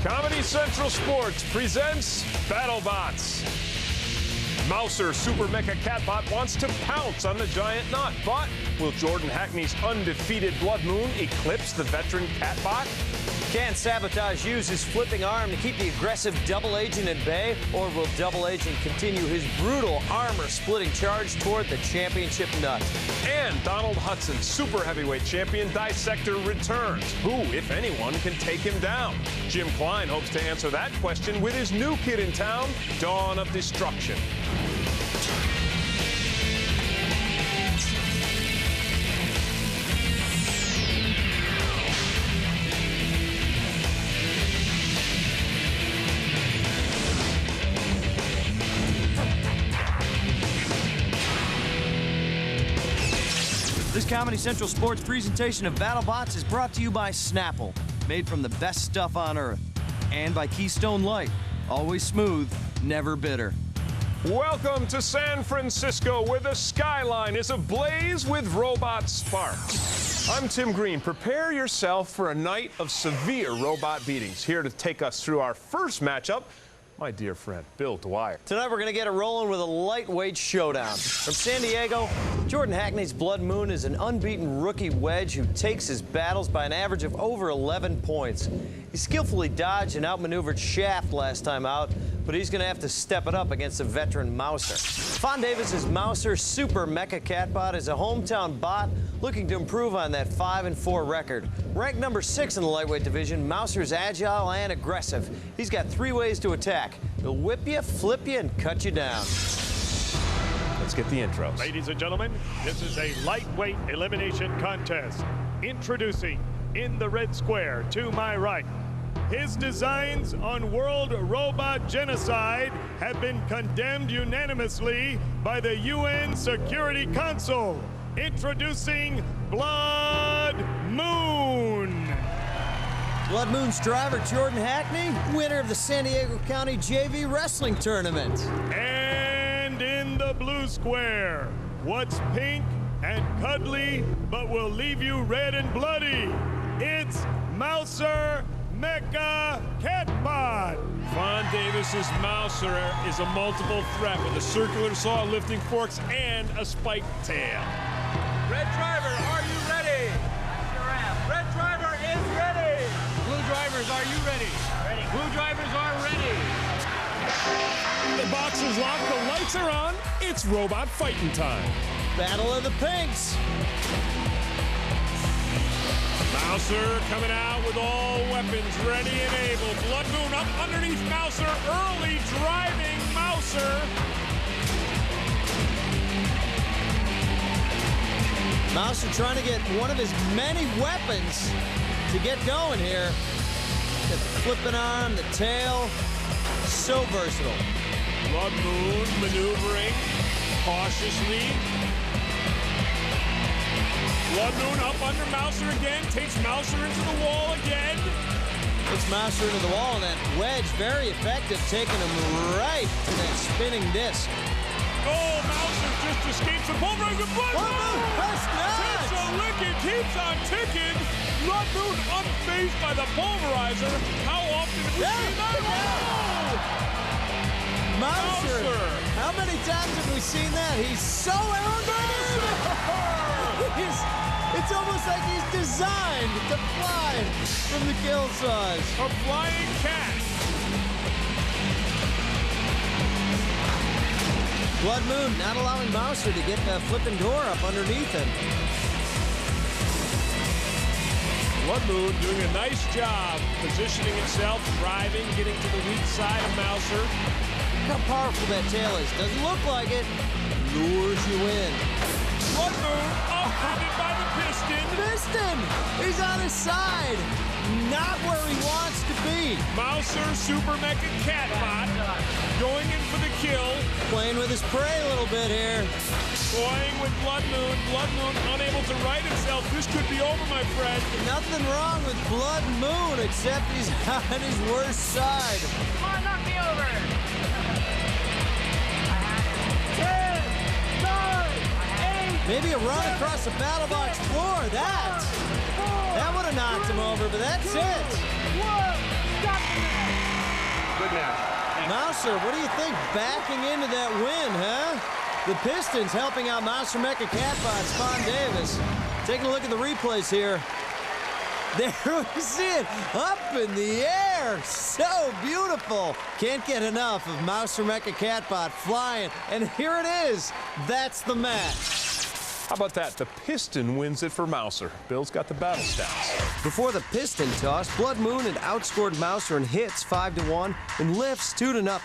Comedy Central Sports presents BattleBots. Mouser Super Mecha Catbot wants to pounce on the giant nut, but will Jordan Hackney's undefeated Blood Moon eclipse the veteran Catbot? Can Sabotage use his flipping arm to keep the aggressive Double Agent at bay, or will Double Agent continue his brutal armor-splitting charge toward the championship nut? And Donald Hudson, Super Heavyweight Champion Dissector, returns. Who, if anyone, can take him down? Jim Klein hopes to answer that question with his new kid in town, Dawn of Destruction. This Comedy Central Sports presentation of BattleBots is brought to you by Snapple, made from the best stuff on earth, and by Keystone Light, always smooth, never bitter. Welcome to San Francisco, where the skyline is ablaze with robot sparks. I'm Tim Green. Prepare yourself for a night of severe robot beatings. Here to take us through our first matchup, my dear friend, Bill Dwyer. Tonight we're going to get it rolling with a lightweight showdown. From San Diego, Jordan Hackney's Blood Moon is an unbeaten rookie wedge who takes his battles by an average of over 11 points. He skillfully dodged and outmaneuvered Shaft last time out, but he's going to have to step it up against a veteran Mouser. Fawn Davis's Mouser Super Mecha Catbot is a hometown bot looking to improve on that 5-4 record. Ranked number 6 in the lightweight division, Mouser's agile and aggressive. He's got 3 ways to attack. He'll whip you, flip you, and cut you down. Let's get the intros. Ladies and gentlemen, this is a lightweight elimination contest. Introducing, in the red square to my right, his designs on world robot genocide have been condemned unanimously by the UN Security Council. Introducing Blood Moon. Blood Moon's driver, Jordan Hackney, winner of the San Diego County JV Wrestling Tournament. And in the blue square, what's pink and cuddly but will leave you red and bloody? It's Mouser Mecha Catbot. Fawn Davis's Mouser is a multiple threat with a circular saw, lifting forks, and a spiked tail. Red driver, are you ready? Sure am. Red driver is ready. Blue drivers, are you ready? Ready. Blue drivers are ready. The box is locked, the lights are on. It's robot fighting time. Battle of the Pinks. Mouser coming out with all weapons ready and able. Blood Moon up underneath Mouser, early driving Mouser. Mouser trying to get one of his many weapons to get going here. Got the flipping arm, the tail, so versatile. Blood Moon maneuvering cautiously. Blood Moon up under Mouser again, takes Mouser into the wall again. Puts Mouser into the wall, and that wedge very effective, taking him right to that spinning disc. Oh, Mouser just escapes the pulverizer. Blood Moon takes a licking, keeps on ticking. Blood Moon unfazed by the pulverizer. How often have we seen that? Mouser! How many times have we seen that? He's so arrogant! It's almost like he's designed to fly from the kill saws. A flying cat. Blood Moon not allowing Mouser to get the flipping door up underneath him. Blood Moon doing a nice job positioning himself, driving, getting to the weak side of Mouser. Look how powerful that tail is. Doesn't look like it. Lures you in. Blood Moon upended by the piston. Piston! He's on his side. Not where he wants to be. Mouser Super Mecha Catbot going in for the kill. Playing with his prey a little bit here. Toying with Blood Moon. Blood Moon unable to right himself. This could be over, my friend. Nothing wrong with Blood Moon, except he's on his worst side. Come on, knock me over. 10, 9, 8. Maybe a run across the BattleBots floor. That would have knocked him over, but that's it. 1. Stop Mouser, what do you think backing into that win, huh? The Pistons helping out Monster Mecha Catbot, Spawn Davis. Taking a look at the replays here. There we see it, up in the air. So beautiful. Can't get enough of Monster Mecha Catbot flying. And here it is. That's the match. How about that? The Piston wins it for Mouser. Bill's got the battle stats. Before the Piston toss, Blood Moon had outscored Mouser in hits 5-1 and lifts 2-0.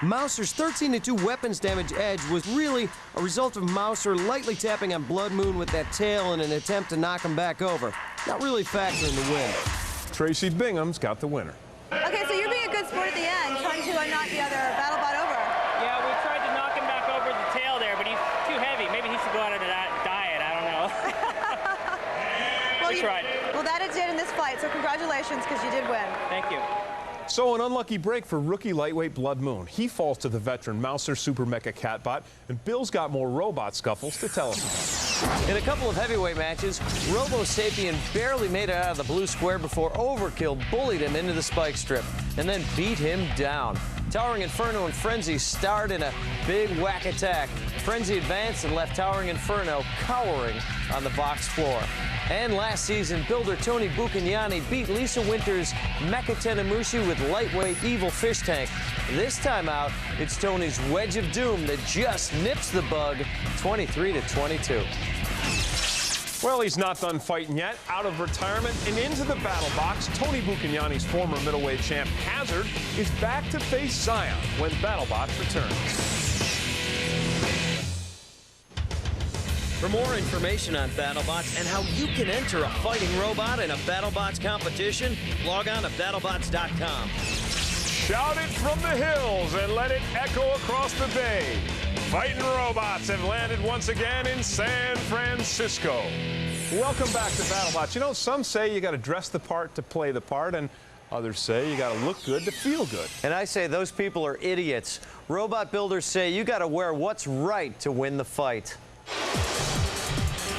Mouser's 13-2 weapons damage edge was really a result of Mouser lightly tapping on Blood Moon with that tail in an attempt to knock him back over. Not really factoring the win. Tracy Bingham's got the winner. Okay, so you're being a good sport at the end, trying to knock the other BattleBot over. Yeah, we tried to knock him back over the tail there, but he's too heavy. Maybe he should go out on a diet. I don't know. Well, we tried. Well, that it did in this fight, so congratulations, because you did win. Thank you. So an unlucky break for rookie lightweight Blood Moon. He falls to the veteran Mouser Super Mecha Catbot, and Bill's got more robot scuffles to tell us about. In a couple of heavyweight matches, Robo Sapien barely made it out of the blue square before Overkill bullied him into the spike strip and then beat him down. Towering Inferno and Frenzy starred in a big whack attack. Frenzy advanced and left Towering Inferno cowering on the box floor. And last season, builder Tony Buchignani beat Lisa Winter's Mecha Tenemushi with lightweight Evil Fish Tank. This time out, it's Tony's Wedge of Doom that just nips the bug 23-22. Well, he's not done fighting yet. Out of retirement and into the battle box, Tony Buchignani's former middleweight champ Hazard is back to face Zion when BattleBots returns. For more information on BattleBots and how you can enter a fighting robot in a BattleBots competition, log on to BattleBots.com. Shout it from the hills and let it echo across the bay. Fighting robots have landed once again in San Francisco. Welcome back to BattleBots. You know, some say you got to dress the part to play the part, and others say you got to look good to feel good. And I say those people are idiots. Robot builders say you got to wear what's right to win the fight.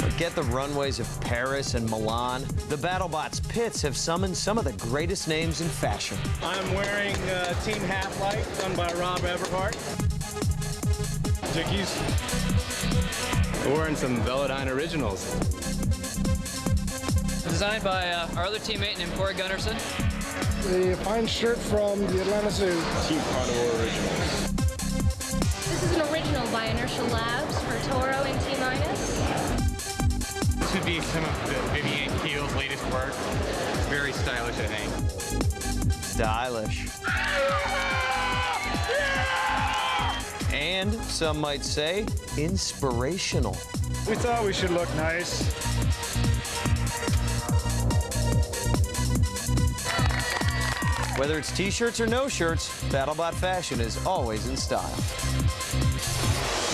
Forget the runways of Paris and Milan. The BattleBots pits have summoned some of the greatest names in fashion. I'm wearing Team Half-Life, done by Rob Everhart. Dickies. We're wearing some Velodyne Originals. Designed by our other teammate named Corey Gunnarsson. A fine shirt from the Atlanta Zoo. Team Carnivore Originals. This is an original by Inertial Labs for Toro and T-Minus. This would be some of the Vivian Keel's latest work. Very stylish, I think. Stylish. And some might say inspirational. We thought we should look nice. Whether it's t-shirts or no shirts, BattleBot fashion is always in style.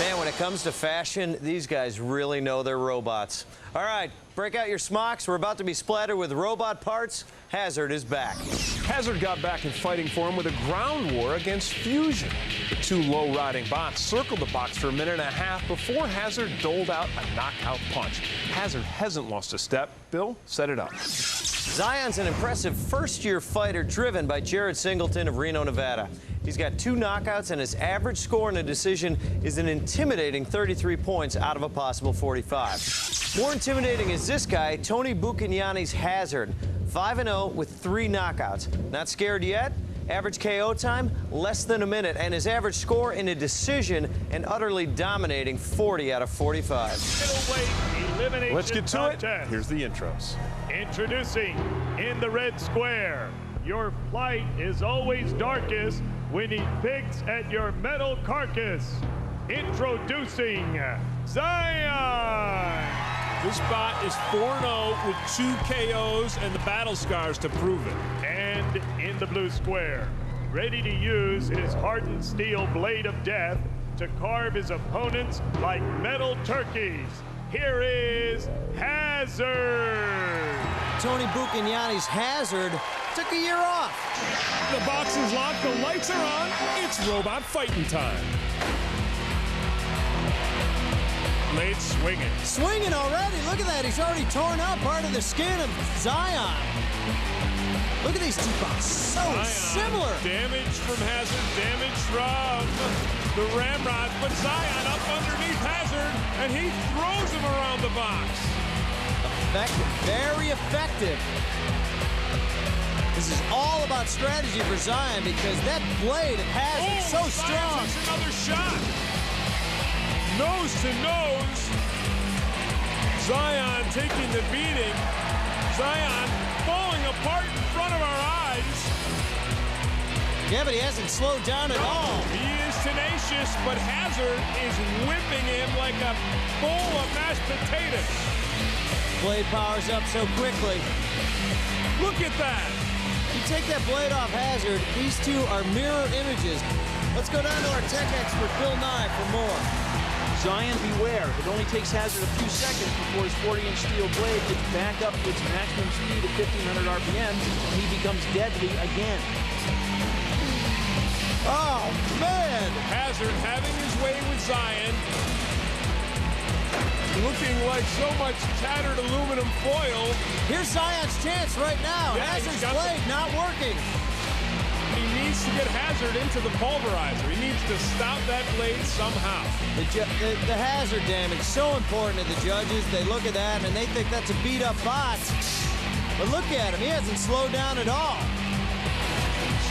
Man, when it comes to fashion, these guys really know their robots. All right, break out your smocks. We're about to be splattered with robot parts. Hazard is back. Hazard got back in fighting form with a ground war against Fusion. The two low-riding bots circled the box for a minute and a half before Hazard doled out a knockout punch. Hazard hasn't lost a step. Bill, set it up. Zion's an impressive first-year fighter driven by Jared Singleton of Reno, Nevada. He's got 2 knockouts, and his average score in a decision is an intimidating 33 points out of a possible 45. More intimidating is this guy, Tony Buchignani's Hazard, 5-0 with 3 knockouts. Not scared yet? Average KO time, less than a minute, and his average score in a decision, an utterly dominating 40 out of 45. Middleweight elimination Let's get to contest. it. Here's the intros. Introducing in the red square, your plight is always darkest when he picks at your metal carcass. Introducing Zion. This bot is 4-0 with 2 KOs and the battle scars to prove it. And in the blue square, ready to use his hardened steel blade of death to carve his opponents like metal turkeys. Here is Hazard. Tony Buchignani's Hazard took a year off. The box is locked, the lights are on, it's robot fighting time. Blade swinging. Swinging already, look at that, he's already torn out part of the skin of Zion. Look at these two bots, so similar. Damage from Hazard, damage from the Ramrods, but Zion up underneath Hazard, and he throws him around the box. Effective, very effective. This is all about strategy for Zion because that blade of Hazard is so strong. Takes another shot. Nose to nose. Zion taking the beating. Zion falling apart in front of our eyes. Yeah, but he hasn't slowed down at all. He is tenacious, but Hazard is whipping him like a bowl of mashed potatoes. Blade powers up so quickly. Look at that. You take that blade off Hazard, these two are mirror images. Let's go down to our tech expert, Bill Nye, for more. Zion, beware. It only takes Hazard a few seconds before his 40-inch steel blade gets back up to its maximum speed of 1,500 RPM, and he becomes deadly again. Oh, man! Hazard having his way with Zion. Looking like so much tattered aluminum foil. Here's Zion's chance right now. Yeah, Hazard's blade not working. He needs to get Hazard into the pulverizer. He needs to stop that blade somehow. The Hazard damage, so important to the judges. They look at that and they think that's a beat-up bot. But look at him. He hasn't slowed down at all.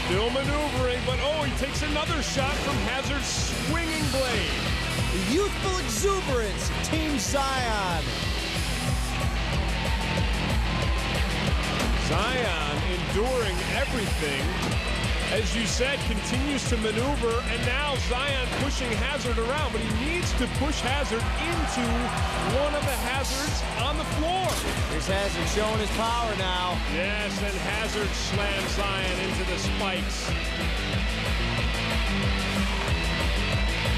Still maneuvering, but oh, he takes another shot from Hazard's swinging blade. The youthful exuberance of Team Zion. Zion enduring everything. As you said, continues to maneuver, and now Zion pushing Hazard around, but he needs to push Hazard into one of the Hazards on the floor. Here's Hazard showing his power now. Yes, and Hazard slams Zion into the spikes.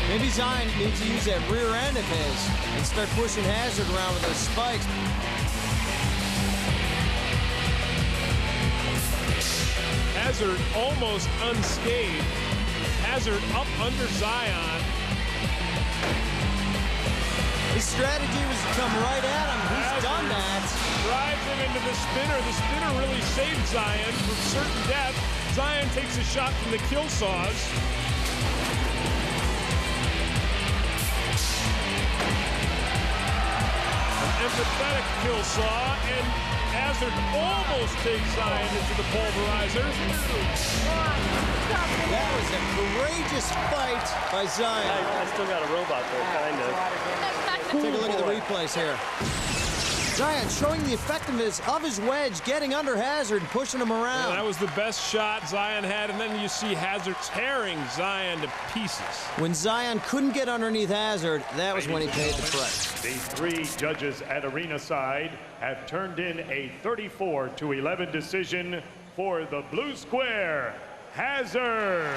Maybe Zion needs to use that rear end of his and start pushing Hazard around with those spikes. Hazard almost unscathed. Hazard up under Zion. His strategy was to come right at him. He's done that. Drives him into the spinner. The spinner really saved Zion from certain death. Zion takes a shot from the kill saws. Empathetic kill saw, and Hazard almost takes Zion into the pulverizer. That was a courageous fight by Zion. I still got a robot there, kind of. Take a look at the replays here. Zion showing the effectiveness of his wedge, getting under Hazard, pushing him around. That was the best shot Zion had, and then you see Hazard tearing Zion to pieces. When Zion couldn't get underneath Hazard, that was when he paid the price. The three judges at arena side have turned in a 34-11 decision for the blue square, Hazard.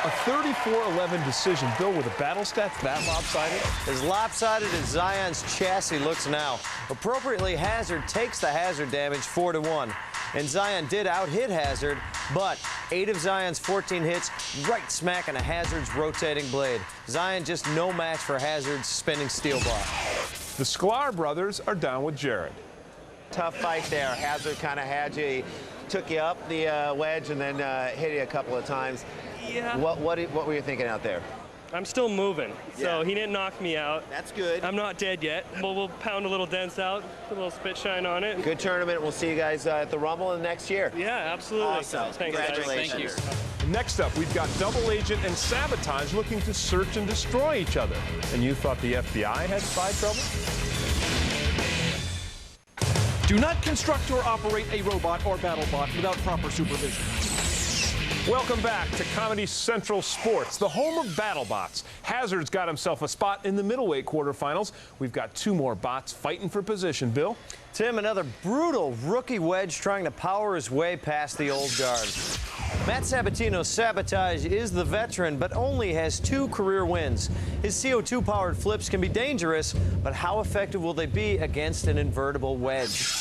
A 34-11 decision, Bill, with a battle stats that lopsided? As lopsided as Zion's chassis looks now, appropriately Hazard takes the Hazard damage 4-1. And Zion did out-hit Hazard, but 8 of Zion's 14 hits right smack in a Hazard's rotating blade. Zion just no match for Hazard's spinning steel bar. The Sklar brothers are down with Jared. Tough fight there. Hazard kind of had you. He took you up the wedge and then hit you a couple of times. Yeah. What were you thinking out there? I'm still moving, so Yeah. he didn't knock me out. That's good. I'm not dead yet. We'll pound a little dents out, put a little spit shine on it. Good tournament. We'll see you guys at the Rumble in the next year. Yeah, absolutely. Awesome. Thanks, guys. Congratulations. Thank you. Next up, we've got Double Agent and Sabotage looking to search and destroy each other. And you thought the FBI had spy trouble? Do not construct or operate a robot or BattleBot without proper supervision. Welcome back to Comedy Central Sports, the home of BattleBots. Hazard's got himself a spot in the middleweight quarterfinals. We've got 2 more bots fighting for position. Bill? Tim, another brutal rookie wedge trying to power his way past the old guard. Matt Sabatino's Sabotage is the veteran, but only has 2 career wins. His CO2-powered flips can be dangerous, but how effective will they be against an invertible wedge?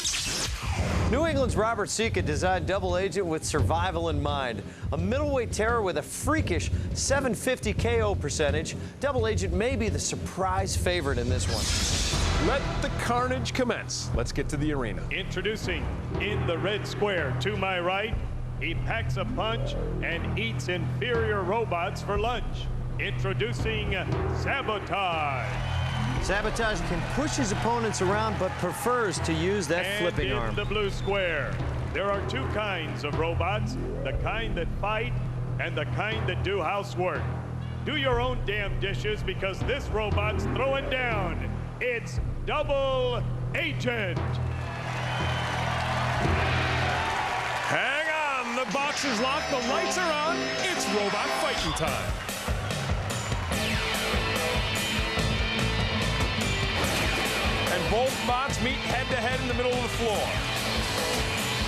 New England's Robert Sika designed Double Agent with survival in mind. A middleweight terror with a freakish 750 KO percentage, Double Agent may be the surprise favorite in this one. Let the carnage commence. Let's get to the arena. Introducing in the red square to my right, he packs a punch and eats inferior robots for lunch. Introducing Sabotage. Sabotage can push his opponents around, but prefers to use that flipping arm. In the blue square, there are two kinds of robots, the kind that fight and the kind that do housework. Do your own damn dishes because this robot's throwing down. It's Double Agent. Hang on, the box is locked, the lights are on. It's robot fighting time. And both bots meet head-to-head in the middle of the floor.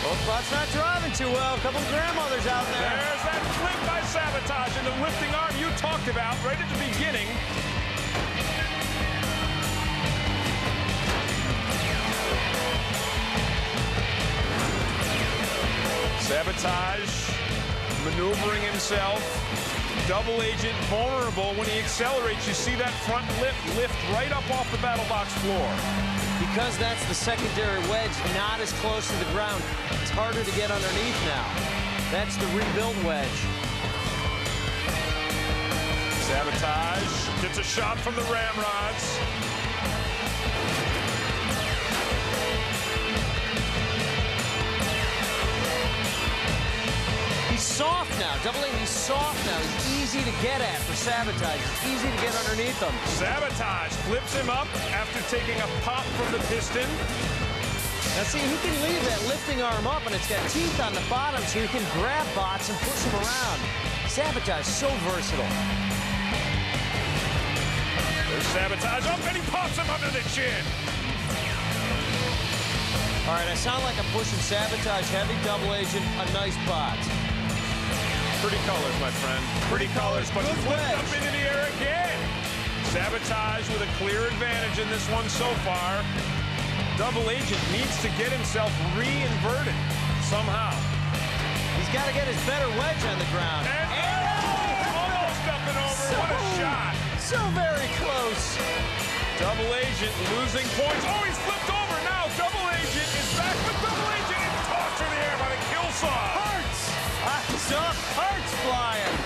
Both bots not driving too well. A couple of grandmothers out there. There's that flip by Sabotage and the lifting arm you talked about right at the beginning. Sabotage maneuvering himself. Double Agent vulnerable. When he accelerates, you see that front lip lift right up off the BattleBots floor. Because that's the secondary wedge, not as close to the ground, it's harder to get underneath now. That's the rebuilt wedge. Sabotage gets a shot from the ramrods. He's soft now. Double Agent, he's soft now. He's easy to get at for Sabotage. It's easy to get underneath him. Sabotage flips him up after taking a pop from the piston. Now see, he can leave that lifting arm up and it's got teeth on the bottom so he can grab bots and push them around. Sabotage, so versatile. There's Sabotage up and he pops him under the chin. All right, I sound like I'm pushing Sabotage heavy. Double Agent, a nice bot. Pretty colors, my friend. Pretty colors, but he flipped up into the air again. Sabotage with a clear advantage in this one so far. Double Agent needs to get himself re-inverted somehow. He's got to get his better wedge on the ground. And almost up and over. What a shot. So very close. Double Agent losing points. Oh, he's flipped over now. Double Agent is back, but Double Agent is tossed through the air by the kill saw. Hearts! Hearts flying.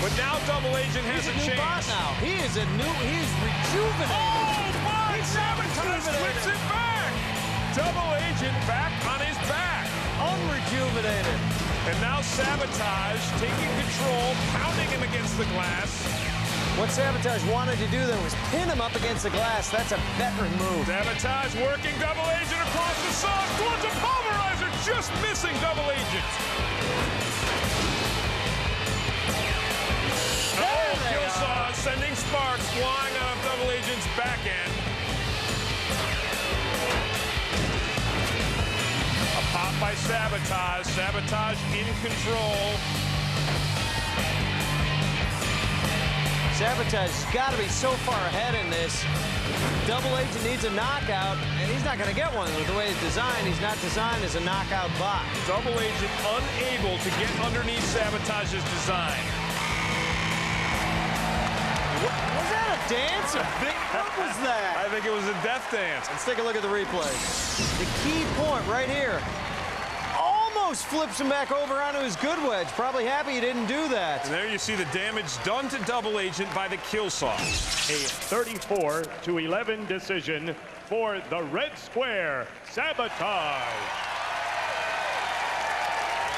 But now Double Agent has a chance. Bot now. He is rejuvenated. Oh, my! Sabotage flips it back. Double Agent back on his back. Unrejuvenated. And now Sabotage taking control, pounding him against the glass. What Sabotage wanted to do there was pin him up against the glass. That's a veteran move. Sabotage working Double Agent across the saw towards a pulverizer, just missing Double Agent. Oh, kill saw sending sparks flying out of Double Agent's back end. A pop by Sabotage. Sabotage in control. Sabotage has got to be so far ahead in this. Double Agent needs a knockout, and he's not going to get one with the way he's designed. He's not designed as a knockout bot. Double Agent unable to get underneath Sabotage's design. Was that a dance? What was that? I think it was a death dance. Let's take a look at the replay. The key point right here. Almost flips him back over onto his good wedge. Probably happy he didn't do that. And there you see the damage done to Double Agent by the kill saw. A 34-11 decision for the red square, Sabotage.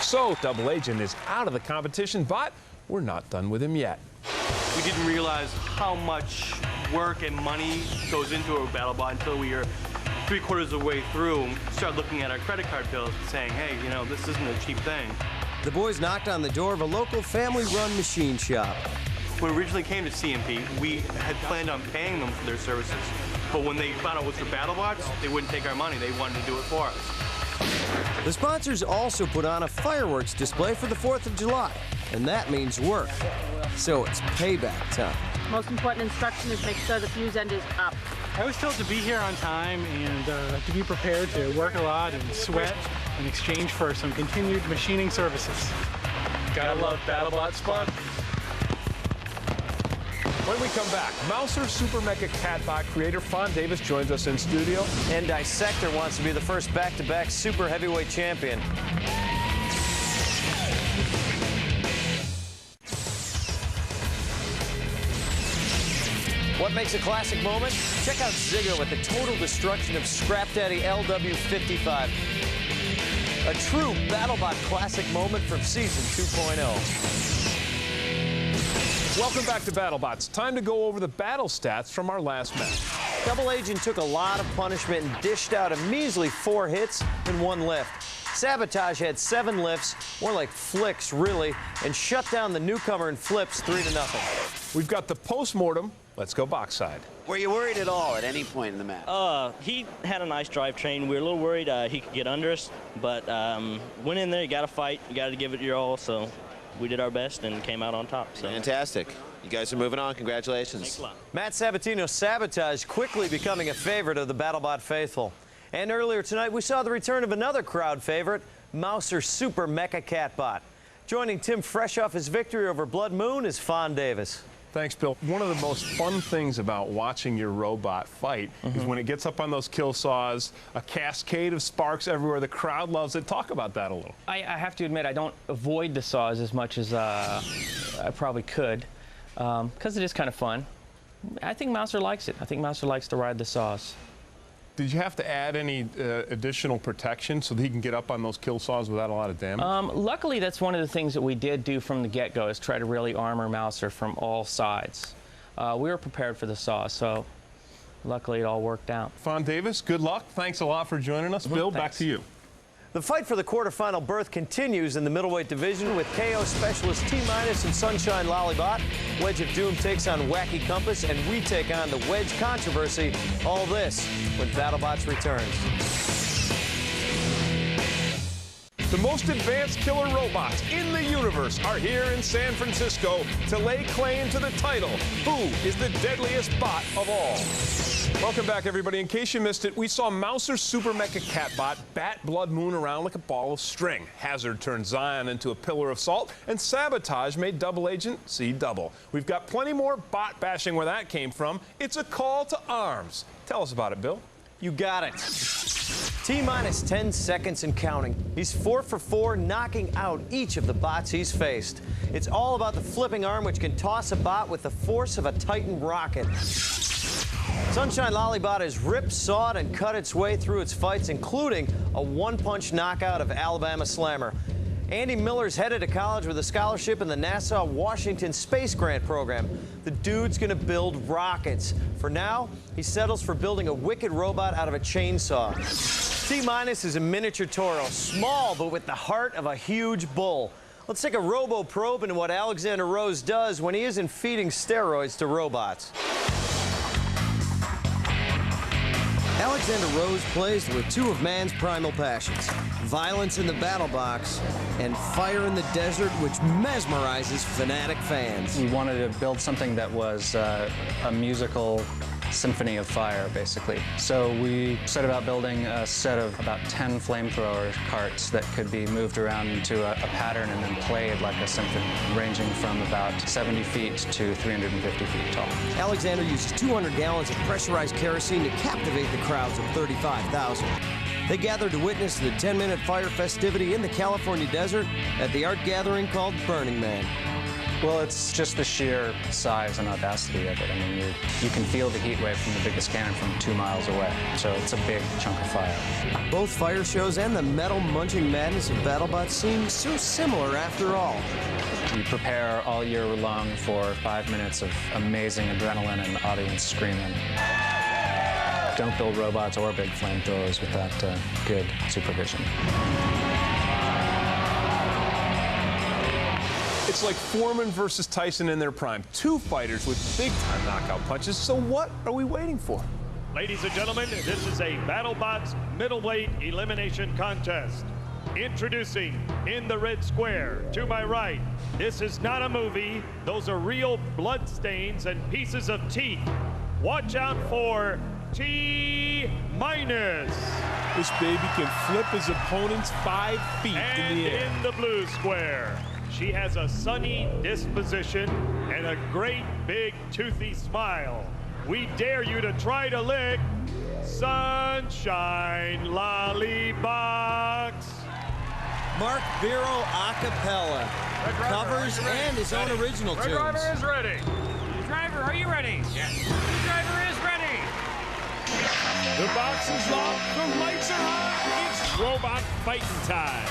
So Double Agent is out of the competition, but we're not done with him yet. We didn't realize how much work and money goes into a BattleBot until we are 3/4 of the way through and start looking at our credit card bills and saying, hey, you know, this isn't a cheap thing. The boys knocked on the door of a local family-run machine shop. When we originally came to CMP, we had planned on paying them for their services. But when they found out it was for BattleBots, they wouldn't take our money. They wanted to do it for us. The sponsors also put on a fireworks display for the 4th of July, and that means work. So it's payback time. Most important instruction is make sure the fuse end is up. I was told to be here on time and to be prepared to work a lot and sweat in exchange for some continued machining services. Gotta love BattleBot sponsors. When we come back, Mouser Super Mecha Catbot creator Fawn Davis joins us in studio. And Dissector wants to be the first back-to-back super heavyweight champion. What makes a classic moment? Check out Ziggler with the total destruction of Scrap Daddy LW55. A true BattleBot classic moment from Season 2.0. Welcome back to BattleBots. Time to go over the battle stats from our last match. Double Agent took a lot of punishment and dished out a measly 4 hits and 1 lift. Sabotage had 7 lifts, more like flicks, really, and shut down the newcomer in flips 3-0. We've got the post-mortem. Let's go box side. Were you worried at all at any point in the match? He had a nice drivetrain. We were a little worried he could get under us, but went in there. You got to fight. You got to give it your all. So we did our best and came out on top. So. Fantastic. You guys are moving on. Congratulations. Thanks a lot. Matt Sabatino's Sabotage quickly becoming a favorite of the BattleBot faithful. And earlier tonight, we saw the return of another crowd favorite, Mouser Super Mecha Catbot. Joining Tim fresh off his victory over Blood Moon is Fawn Davis. Thanks, Bill. One of the most fun things about watching your robot fight is when it gets up on those kill saws, a cascade of sparks everywhere. The crowd loves it. Talk about that a little. I have to admit, I don't avoid the saws as much as I probably could, because it is kind of fun. I think Mouser likes it. I think Mouser likes to ride the saws. Did you have to add any additional protection so that he can get up on those kill saws without a lot of damage? Luckily, that's one of the things that we did do from the get-go, is try to really armor Mouser from all sides. We were prepared for the saws, so luckily it all worked out. Fawn Davis, good luck. Thanks a lot for joining us. Bill, back to you. The fight for the quarterfinal berth continues in the middleweight division with KO specialist T-Minus and Sunshine Lollybot. Wedge of Doom takes on Wacky Compass, and we take on the Wedge Controversy. All this when BattleBots returns. The most advanced killer robots in the universe are here in San Francisco to lay claim to the title. Who is the deadliest bot of all? Welcome back, everybody. In case you missed it, we saw Mouser Super Mecha Catbot bat Blood Moon around like a ball of string. Hazard turned Zion into a pillar of salt, and Sabotage made Double Agent see double. We've got plenty more bot bashing where that came from. It's a call to arms. Tell us about it, Bill. You got it. T-minus 10 seconds and counting. He's 4 for 4, knocking out each of the bots he's faced. It's all about the flipping arm, which can toss a bot with the force of a Titan rocket. Sunshine Lollybot has ripped, sawed, and cut its way through its fights, including a one-punch knockout of Alabama Slammer. Andy Miller's headed to college with a scholarship in the NASA Washington Space Grant Program. The dude's gonna build rockets. For now, he settles for building a wicked robot out of a chainsaw. T-minus is a miniature Toro, small but with the heart of a huge bull. Let's take a robo-probe into what Alexander Rose does when he isn't feeding steroids to robots. Alexander Rose plays with two of man's primal passions, violence in the battle box and fire in the desert, which mesmerizes fanatic fans. We wanted to build something that was a musical symphony of fire, basically. So we set about building a set of about 10 flamethrower carts that could be moved around into a pattern and then played like a symphony, ranging from about 70 feet to 350 feet tall. Alexander uses 200 gallons of pressurized kerosene to captivate the crowds of 35,000. They gather to witness the 10-minute fire festivity in the California desert at the art gathering called Burning Man. Well, it's just the sheer size and audacity of it. I mean, you can feel the heat wave from the biggest cannon from 2 miles away. So it's a big chunk of fire. Both fire shows and the metal-munching madness of BattleBots seem so similar after all. We prepare all year long for 5 minutes of amazing adrenaline and audience screaming. Don't build robots or big flamethrowers without good supervision. It's like Foreman versus Tyson in their prime. Two fighters with big-time knockout punches. So what are we waiting for? Ladies and gentlemen, this is a BattleBots middleweight elimination contest. Introducing in the red square, to my right, this is not a movie. Those are real blood stains and pieces of teeth. Watch out for T-minus. This baby can flip his opponents 5 feet and in the air. In the blue square, She has a sunny disposition and a great big toothy smile. We dare you to try to lick Sunshine Lollybots. Mark Vero a cappella. Covers and his own original tunes. Red driver is ready. Driver, are you ready? Yes. Driver is ready. The box is locked, the lights are on, it's robot fighting time.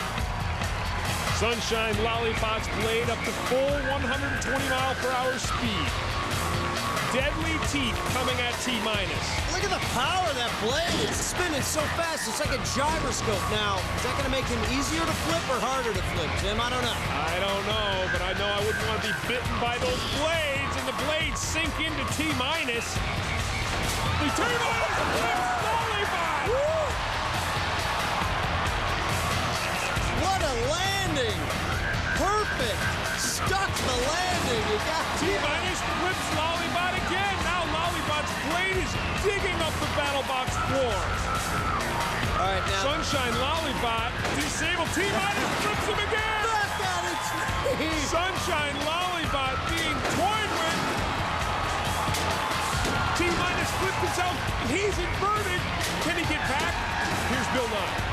Sunshine Lollybots blade up to full 120-mile-per-hour speed. Deadly teeth coming at T-minus. Look at the power of that blade. It's spinning so fast, it's like a gyroscope. Now, is that going to make him easier to flip or harder to flip, Tim? I don't know. I don't know, but I know I wouldn't want to be bitten by those blades, and the blades sink into T-minus. The T-minus flips Lollybot! What a landing! Perfect! Stuck the landing. You got T-minus flips Lollybot again. Now Lollybot's blade is digging up the BattleBots floor. All right, now. Sunshine Lollybot disabled. T-minus flips him again. Back on its feet. Sunshine Lollybot being toyed with. T-minus flipped himself. He's inverted. Can he get back? Here's Bill Nye.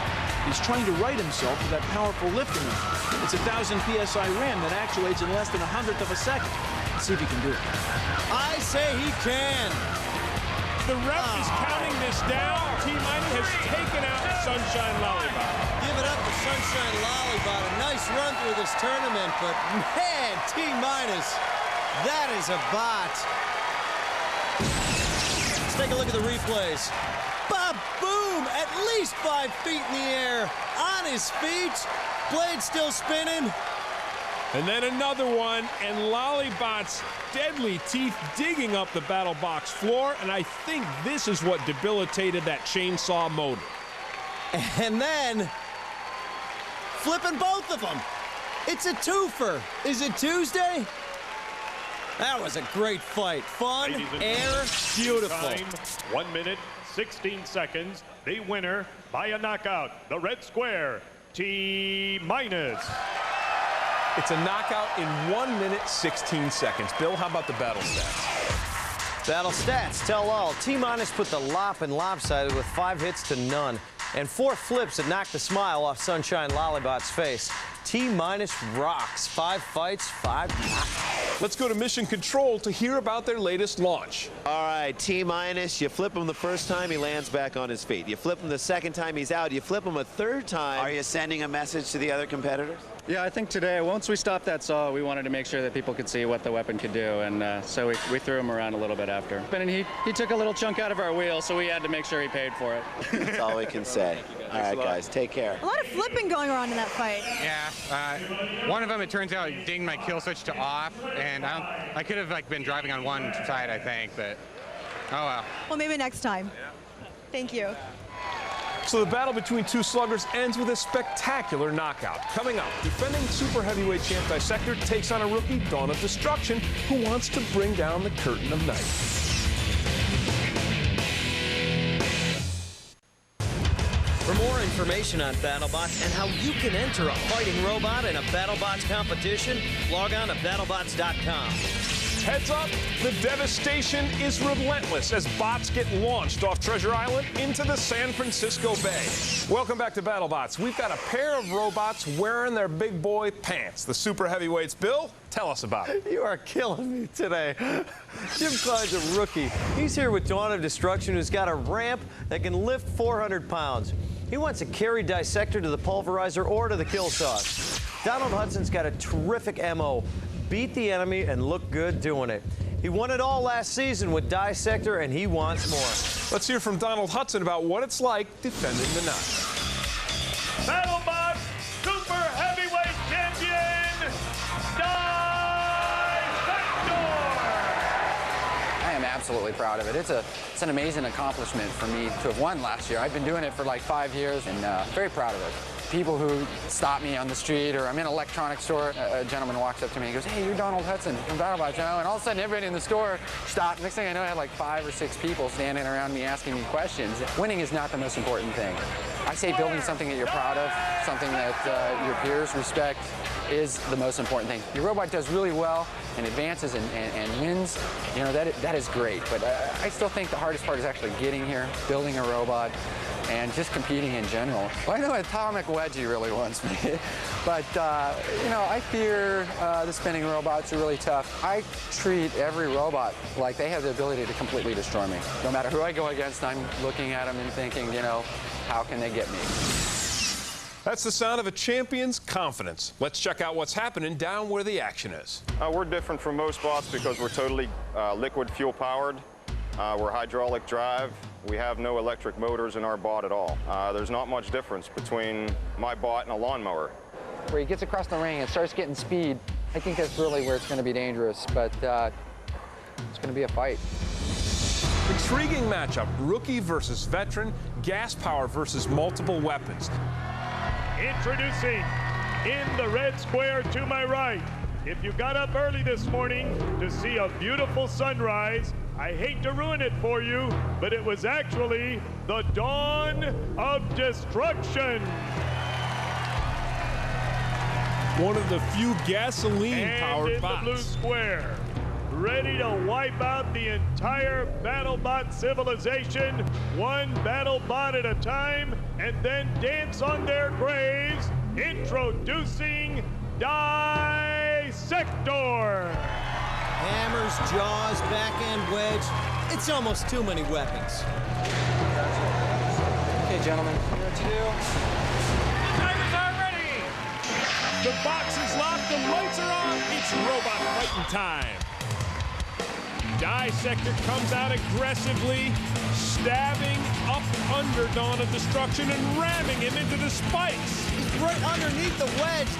He's trying to right himself with that powerful lifting. It's a 1,000 PSI ram that actuates in less than 1/100 of a second. Let's see if he can do it. I say he can. The ref is counting this down. T-minus has taken out Sunshine Lollybot. Give it up to Sunshine Lollybot. A nice run through this tournament, but man, T-minus, that is a bot. Let's take a look at the replays. Ba-boom! At least 5 feet in the air. On his feet. Blade still spinning. And then another one, and Lollybot's deadly teeth digging up the BattleBox floor, and I think this is what debilitated that chainsaw motor. And then, flipping both of them. It's a twofer. Is it Tuesday? That was a great fight. Fun, air, beautiful. Time, 1 minute, 16 seconds. The winner by a knockout, the red square, T-minus. It's a knockout in 1 minute, 16 seconds. Bill, how about the battle stats? Battle stats tell all. T-minus put the lop in lopsided with 5 hits to none. And 4 flips that knocked the smile off Sunshine Lollybot's face. T-minus rocks. 5 fights, 5 knockouts. Let's go to Mission Control to hear about their latest launch. All right, T-minus, you flip him the first time, he lands back on his feet. You flip him the second time, he's out. You flip him a third time. Are you sending a message to the other competitors? Yeah, I think today, once we stopped that saw, we wanted to make sure that people could see what the weapon could do, and so we threw him around a little bit after. And he took a little chunk out of our wheel, so we had to make sure he paid for it. That's all we can say. All right, guys, take care. A lot of flipping going on in that fight. Yeah, one of them, it turns out, dinged my kill switch to off, and I could have been driving on one side, I think, but oh well. Well, maybe next time. Thank you. So the battle between two sluggers ends with a spectacular knockout. Coming up, defending super heavyweight champ Dissector takes on a rookie, Dawn of Destruction, who wants to bring down the curtain of night. For more information on BattleBots and how you can enter a fighting robot in a BattleBots competition, log on to BattleBots.com. Heads up, the devastation is relentless as bots get launched off Treasure Island into the San Francisco Bay. Welcome back to BattleBots. We've got a pair of robots wearing their big boy pants. The super heavyweights. Bill, tell us about it. You are killing me today. Jim Klein's a rookie. He's here with Dawn of Destruction, who's got a ramp that can lift 400 pounds. He wants to carry Dissector to the pulverizer or to the kill sauce. Donald Hudson's got a terrific MO. Beat the enemy and look good doing it. He won it all last season with Dissector, and he wants more. Let's hear from Donald Hudson about what it's like defending the night. BattleBots Super Heavyweight Champion, Dissector! I am absolutely proud of it. It's an amazing accomplishment for me to have won last year. I've been doing it for like 5 years, and very proud of it. People who stop me on the street, or I'm in an electronics store, a gentleman walks up to me and goes, "Hey, you're Donald Hudson from BattleBots, you know?" And all of a sudden, everybody in the store stopped. Next thing I know, I had like 5 or 6 people standing around me asking me questions. Winning is not the most important thing. I say building something that you're proud of, something that your peers respect, is the most important thing. Your robot does really well and advances and wins, you know, that is great. But I still think the hardest part is actually getting here, building a robot, and just competing in general. Well, I know Atomic Wedgie really wants me, but you know, I fear the spinning robots are really tough. I treat every robot like they have the ability to completely destroy me. No matter who I go against, I'm looking at them and thinking, you know, how can they get me? That's the sound of a champion's confidence. Let's check out what's happening down where the action is. We're different from most bots because we're totally liquid fuel powered. We're hydraulic drive. We have no electric motors in our bot at all. There's not much difference between my bot and a lawnmower. Where he gets across the ring and starts getting speed, I think that's really where it's going to be dangerous, but it's going to be a fight. Intriguing matchup, rookie versus veteran, gas power versus multiple weapons. Introducing in the red square to my right. If you got up early this morning to see a beautiful sunrise, I hate to ruin it for you, but it was actually the dawn of destruction. One of the few gasoline-powered bots. And in the blue square, ready to wipe out the entire BattleBot civilization, one BattleBot at a time, and then dance on their graves, introducing Dissector. Hammers, jaws, backhand wedge. It's almost too many weapons. Okay, gentlemen, you know what to do? Drivers are ready! The box is locked, the lights are on. It's robot fighting time. Dissector comes out aggressively, stabbing up under Dawn of Destruction and ramming him into the spikes. He's right underneath the wedge.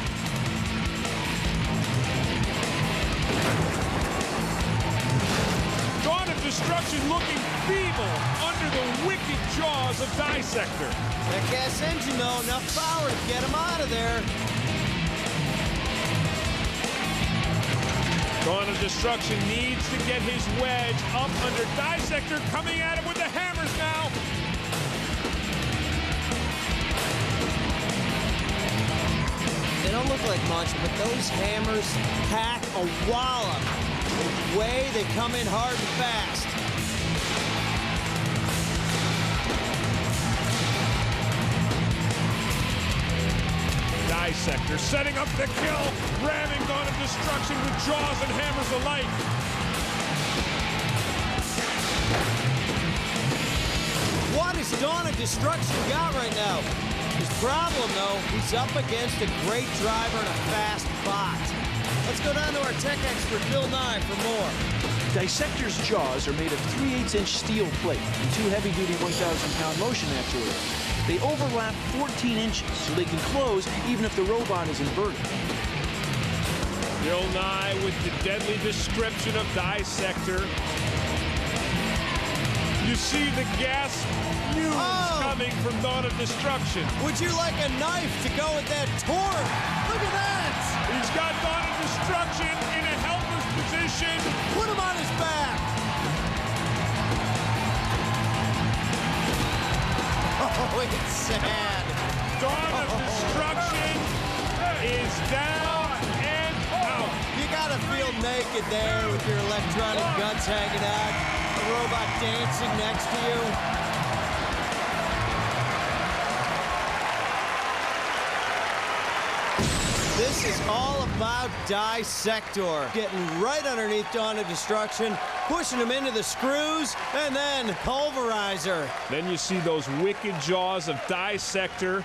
Dawn of Destruction looking feeble under the wicked jaws of Dissector. That gas engine, though, enough power to get him out of there. Dawn of Destruction needs to get his wedge up under Dissector, coming at him with the hammers now. They don't look like much, but those hammers pack a wallop. The way they come in hard and fast. Dissector setting up the kill, ramming Dawn of Destruction with jaws and hammers alike. What has Dawn of Destruction got right now? His problem, though, he's up against a great driver and a fast bot. Let's go down to our tech expert, Bill Nye, for more. Dissector's jaws are made of 3/8-inch steel plate and two heavy-duty 1,000-pound motion actuators. They overlap 14 inches, so they can close even if the robot is inverted. Bill Nye with the deadly description of Dissector. You see the gas fumes coming from Dawn of Destruction. Would you like a knife to go with that torque? Look at that! He's got Dawn of Destruction in a helpless position. Put him on his back! Oh, it's sad. Dawn of Destruction is down and out. You gotta feel naked there with your electronic guts hanging out. A robot dancing next to you. This is all about Dissector. Getting right underneath Dawn of Destruction, pushing him into the screws, and then Pulverizer. Then you see those wicked jaws of Dissector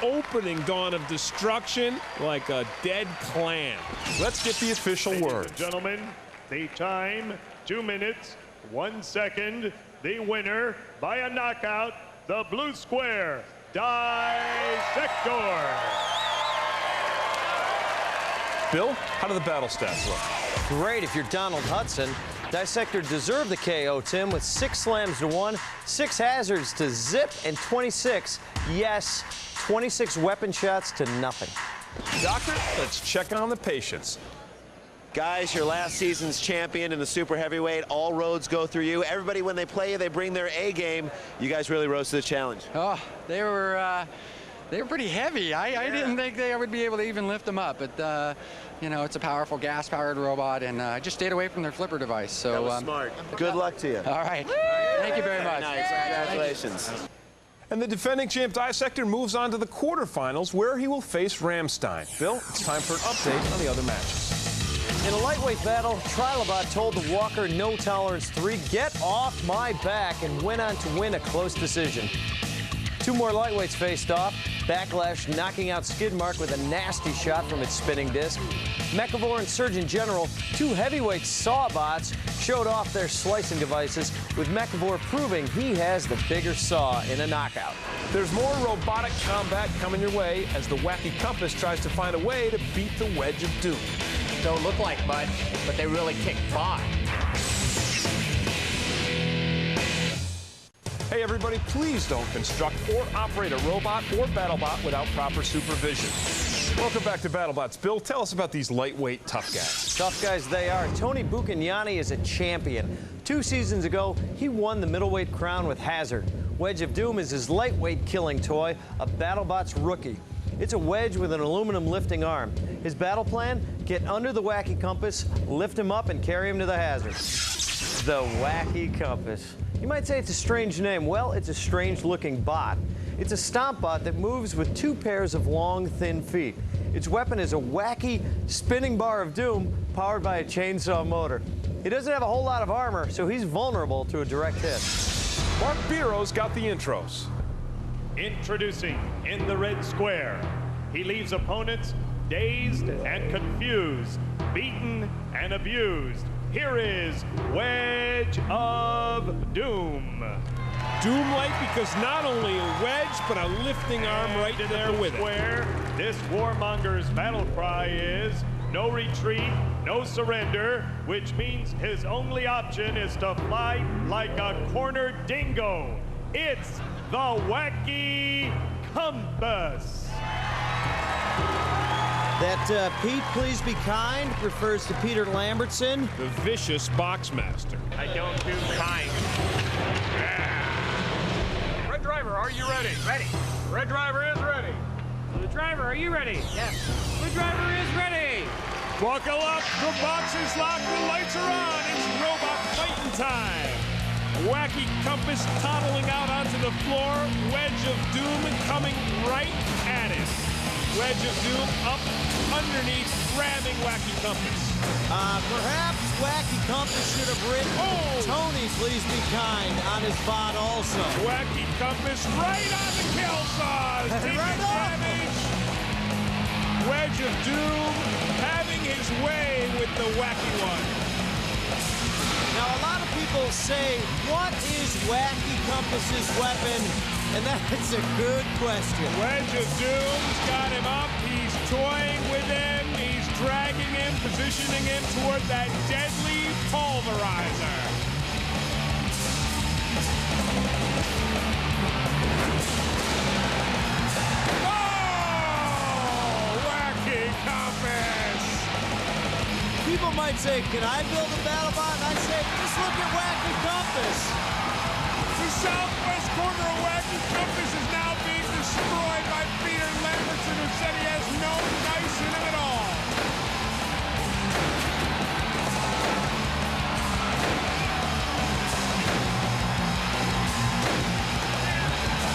opening Dawn of Destruction like a dead clam. Let's get the official word. Gentlemen, the time, 2 minutes, 1 second. The winner by a knockout, the blue square, Dissector. Bill, how do the battle stats look? Great if you're Donald Hudson. Dissector deserved the KO, Tim, with 6 slams to 1, 6 hazards to zip, and 26, yes, 26 weapon shots to nothing. Doctor, let's check on the patients. Guys, your last season's champion in the super heavyweight. All roads go through you. Everybody, when they play you, they bring their A game. You guys really rose to the challenge. Oh, they were pretty heavy. I didn't think I would be able to even lift them up, but you know, it's a powerful gas-powered robot, and I just stayed away from their flipper device. So that was smart. Good luck to you. All right. Thank you very much. Nice. Congratulations. And the defending champ Dissector moves on to the quarterfinals, where he will face Ramstein. Bill, it's time for an update on the other matches. In a lightweight battle, Trilobot told the Walker No Tolerance 3, "Get off my back," and went on to win a close decision. Two more lightweights faced off. Backlash knocking out Skidmark with a nasty shot from its spinning disc. McAvoy and Surgeon General, two heavyweight Sawbots, showed off their slicing devices, with McAvoy proving he has the bigger saw in a knockout. There's more robotic combat coming your way as the Wacky Compass tries to find a way to beat the Wedge of Doom. Don't look like much, but they really kick butt. Hey everybody, please don't construct or operate a robot or BattleBot without proper supervision. Welcome back to BattleBots. Bill, tell us about these lightweight tough guys. Tough guys they are. Tony Buccagnani is a champion. 2 seasons ago, he won the middleweight crown with Hazard. Wedge of Doom is his lightweight killing toy, a BattleBots rookie. It's a wedge with an aluminum lifting arm. His battle plan? Get under the Wacky Compass, lift him up, and carry him to the Hazard. The Wacky Compass. You might say it's a strange name. Well, it's a strange-looking bot. It's a stomp bot that moves with 2 pairs of long, thin feet. Its weapon is a wacky spinning bar of doom powered by a chainsaw motor. He doesn't have a whole lot of armor, so he's vulnerable to a direct hit. Mark Biro's got the intros. Introducing in the red square, he leaves opponents dazed and confused, beaten and abused. Here is Wedge of Doom. Doom-like because not only a wedge, but a lifting arm right there with it. This warmonger's battle cry is no retreat, no surrender, which means his only option is to fly like a cornered dingo. It's the Wacky Compass. That Pete, please be kind, refers to Peter Lambertson, the vicious boxmaster. I don't do kind. Red driver, are you ready? Ready. Red driver is ready. Blue driver, are you ready? Yes. Blue driver is ready. Buckle up, the box is locked, the lights are on. It's robot fighting time. Wacky Compass toddling out onto the floor. Wedge of Doom coming right at it. Wedge of Doom up underneath, grabbing Wacky Compass. Perhaps Wacky Compass should have written Tony, please be kind, on his bot also. Wacky Compass right on the kill saws. Taking damage. Wedge of Doom having his way with the Wacky one. Now, a lot of people say, what is Wacky Compass's weapon? And that's a good question. Wedge of Doom's got him up. He's toying with him. He's dragging him, positioning him toward that deadly pulverizer. Oh! Wacky Compass! People might say, can I build a BattleBot? And I say, just look at Wacky Compass. The southwest corner of Wacky Compass is now being destroyed by Peter Lambertson, who said he has no dice in him at all.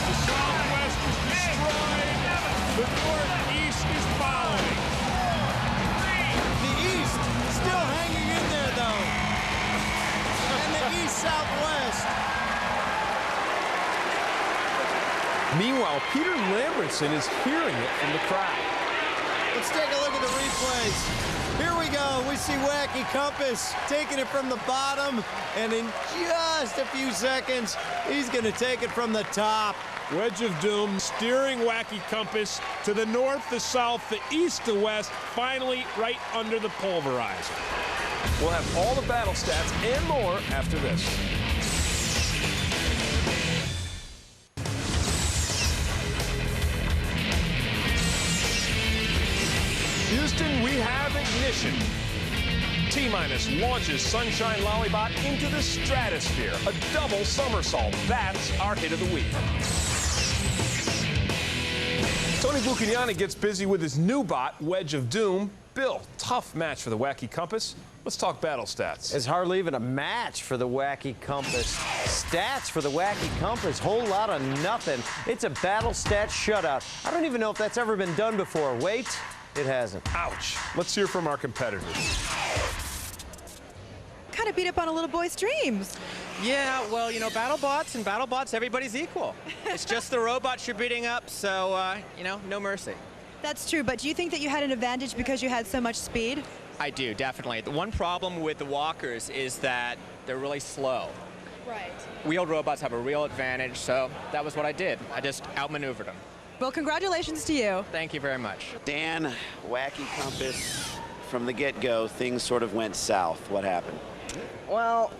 The southwest is destroyed. The northeast is following. The east still hanging in there, though. And the east-southwest. Meanwhile, Peter Lambertson is hearing it from the crowd. Let's take a look at the replays. Here we go. We see Wacky Compass taking it from the bottom, and in just a few seconds, he's going to take it from the top. Wedge of Doom steering Wacky Compass to the north, the south, the east, the west, finally right under the pulverizer. We'll have all the battle stats and more after this. Houston, we have ignition. T-Minus launches Sunshine Lollybot into the stratosphere. A double somersault. That's our hit of the week. Tony Bucchignani gets busy with his new bot, Wedge of Doom. Bill, tough match for the Wacky Compass. Let's talk battle stats. It's hardly even a match for the Wacky Compass. Stats for the Wacky Compass, whole lot of nothing. It's a battle stat shutout. I don't even know if that's ever been done before. Wait, it hasn't. Ouch. Let's hear from our competitors. Kind of beat up on a little boy's dreams. Yeah, well, you know, BattleBots and BattleBots, everybody's equal. It's just the robots you're beating up, so, you know, no mercy. That's true, but do you think that you had an advantage because you had so much speed? I do, definitely. The one problem with the walkers is that they're really slow. Right. Wheeled robots have a real advantage, so that was what I did. I just outmaneuvered them. Well, congratulations to you. Thank you very much. Dan, Wacky Compass, from the get-go, things sort of went south. What happened? Well,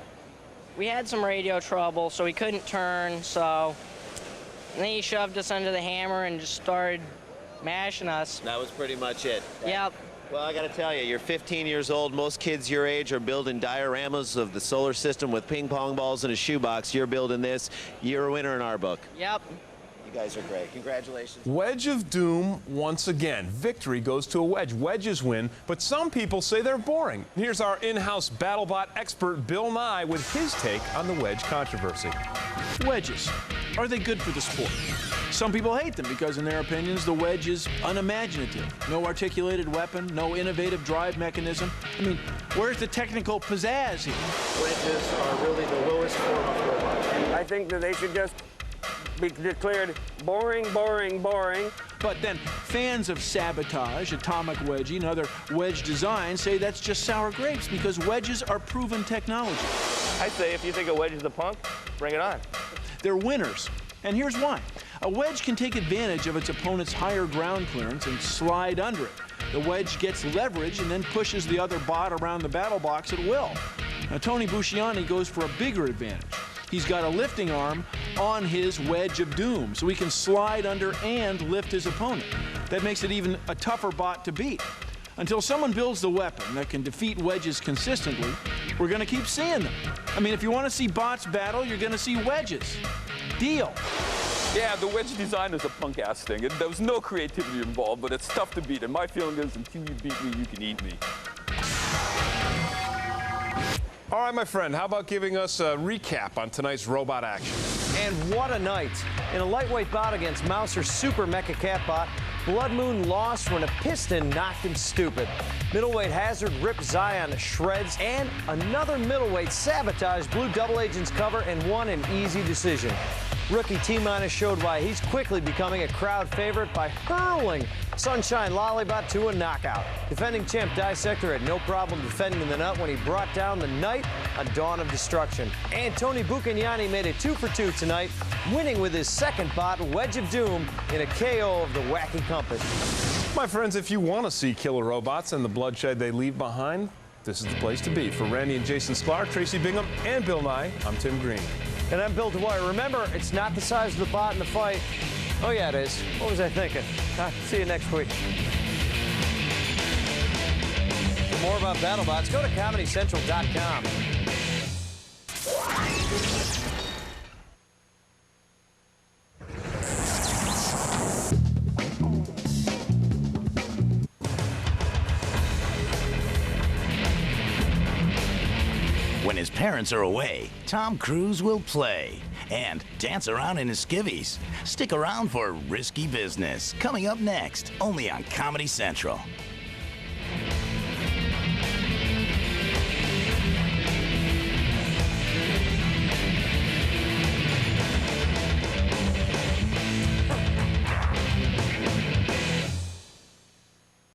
we had some radio trouble, so we couldn't turn, so then he shoved us under the hammer and just started mashing us. That was pretty much it. Yep. Well, I got to tell you, you're 15 years old. Most kids your age are building dioramas of the solar system with ping pong balls in a shoebox. You're building this. You're a winner in our book. Yep. You guys are great. Congratulations. Wedge of Doom once again. Victory goes to a wedge. Wedges win, but some people say they're boring. Here's our in-house BattleBot expert, Bill Nye, with his take on the wedge controversy. Wedges. Are they good for the sport? Some people hate them because, in their opinions, the wedge is unimaginative. No articulated weapon, no innovative drive mechanism. I mean, where's the technical pizzazz here? Wedges are really the lowest form of robot. I think that they should just be declared boring, boring, boring. But then fans of sabotage, atomic wedgie, and other wedge designs say that's just sour grapes because wedges are proven technology. I say if you think a wedge is a punk, bring it on. They're winners, and here's why. A wedge can take advantage of its opponent's higher ground clearance and slide under it. The wedge gets leverage and then pushes the other bot around the battle box at will. Now, Tony Bucchignani goes for a bigger advantage. He's got a lifting arm on his Wedge of Doom, so he can slide under and lift his opponent. That makes it even a tougher bot to beat. Until someone builds the weapon that can defeat wedges consistently, we're going to keep seeing them. I mean, if you want to see bots battle, you're going to see wedges. Deal. Yeah, the wedge design is a punk-ass thing. There was no creativity involved, but it's tough to beat. And my feeling is, until you beat me, you can eat me. All right, my friend, how about giving us a recap on tonight's robot action? And what a night. In a lightweight bout against Mouser's Super Mecha Catbot, Blood Moon lost when a piston knocked him stupid. Middleweight Hazard ripped Zion to shreds, and another middleweight Sabotage blew Double Agent's cover and won an easy decision. Rookie T-Minus showed why he's quickly becoming a crowd favorite by hurling Sunshine Lollybot to a knockout. Defending champ Dissector had no problem defending the nut when he brought down the Knight, a dawn of destruction. And Tony Bucchignani made it 2 for 2 tonight, winning with his second bot, Wedge of Doom, in a KO of the Wacky Compass. My friends, if you want to see killer robots and the bloodshed they leave behind, this is the place to be. For Randy and Jason Sklar, Tracy Bingham, and Bill Nye, I'm Tim Green. And I'm Bill Dwyer. Remember, it's not the size of the bot in the fight. Oh, yeah, it is. What was I thinking? See you next week. For more about BattleBots, go to ComedyCentral.com. When his parents are away, Tom Cruise will play and dance around in his skivvies. Stick around for Risky Business, coming up next, only on Comedy Central.